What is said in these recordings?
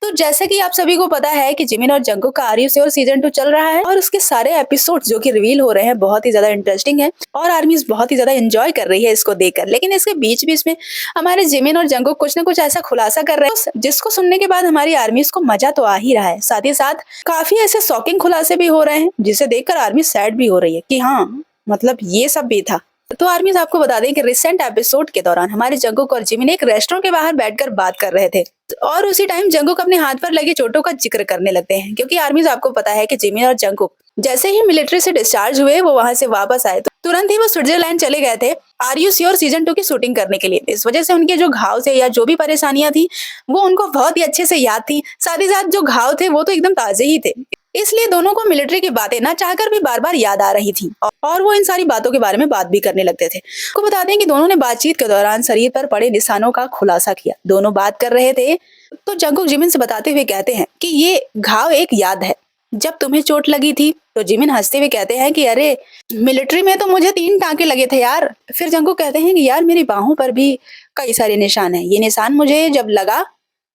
तो जैसे कि आप सभी को पता है कि जिमिन और जंगकुक का आर्मी और सीजन 2 चल रहा है और उसके सारे एपिसोड्स जो कि रिवील हो रहे हैं बहुत ही ज्यादा इंटरेस्टिंग है और आर्मीज बहुत ही ज्यादा एंजॉय कर रही है इसको देखकर। लेकिन इसके बीच बीच में हमारे जिमिन और जंगकुक कुछ ना कुछ ऐसा खुलासा कर रहे हैं जिसको सुनने के बाद हमारी आर्मीज को मजा तो आ ही रहा है, साथ ही साथ काफी ऐसे शॉकिंग खुलासे भी हो रहे हैं जिसे देखकर आर्मी सैड भी हो रही है कि हाँ मतलब ये सब भी था। तो आर्मीज आपको बता दें कि रिसेंट एपिसोड के दौरान हमारे जंगकुक और जिमिन एक रेस्टोरेंट के बाहर बैठकर बात कर रहे थे और उसी टाइम जंगकुक अपने हाथ पर लगी चोटों का जिक्र करने लगते हैं, क्योंकि आर्मीज आपको पता है कि जिमिन और जंगकुक जैसे ही मिलिट्री से डिस्चार्ज हुए वो वहां से वापस आए तो तुरंत ही वो स्विट्जरलैंड चले गए थे आर यू श्योर सीजन 2 की शूटिंग करने के लिए। इस वजह से उनके जो घाव थे या जो भी परेशानियां थी वो उनको बहुत ही अच्छे से याद थी, साथ ही साथ जो घाव थे वो तो एकदम ताजे ही थे। इसलिए दोनों को मिलिट्री की बातें ना चाहकर भी बार बार याद आ रही थी और वो इन सारी बातों के बारे में बात भी करने लगते थे। आपको बता दें कि दोनों ने बातचीत के दौरान शरीर पर पड़े निशानों का खुलासा किया। दोनों बात कर रहे थे तो जंगकुक जिमिन से बताते हुए कहते हैं कि ये घाव एक याद है, जब तुम्हें चोट लगी थी। तो जिमिन हंसते हुए कहते हैं कि अरे मिलिट्री में तो मुझे 3 टांके लगे थे यार। फिर जंगकुक कहते हैं कि यार मेरी बाहों पर भी कई सारे निशान हैं, ये निशान मुझे जब लगा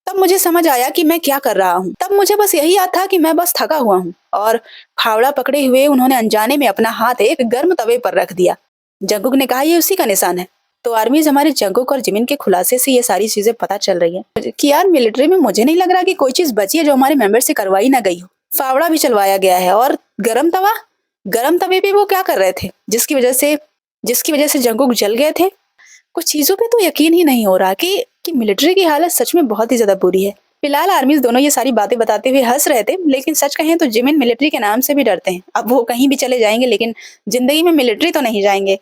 तब मुझे समझ आया कि मैं क्या कर रहा हूँ। तब मुझे बस यही याद था कि मैं बस थका हुआ हूँ। और फावड़ा पकड़े हुए उन्होंने अनजाने में अपना हाथ एक गर्म तवे पर रख दिया। जंगकुक ने कहा ये उसी का निशान है। तो आर्मीज हमारे जंगकुक और जिमिन के खुलासे से ये सारी चीजें पता चल रही है कि यार मिलिट्री में मुझे नहीं लग रहा कि कोई चीज बची है जो हमारे मेंबर से करवाई ना गई हो। फावड़ा भी चलवाया गया है और गरम तवे पे वो क्या कर रहे थे जिसकी वजह से जंगकुक जल गए थे। कुछ चीजों पे तो यकीन ही नहीं हो रहा कि मिलिट्री की हालत सच में बहुत ही ज्यादा बुरी है। फिलहाल आर्मीज दोनों ये सारी बातें बताते हुए हंस रहे थे, लेकिन सच कहें तो जिमिन मिलिट्री के नाम से भी डरते हैं। अब वो कहीं भी चले जाएंगे लेकिन जिंदगी में मिलिट्री तो नहीं जाएंगे।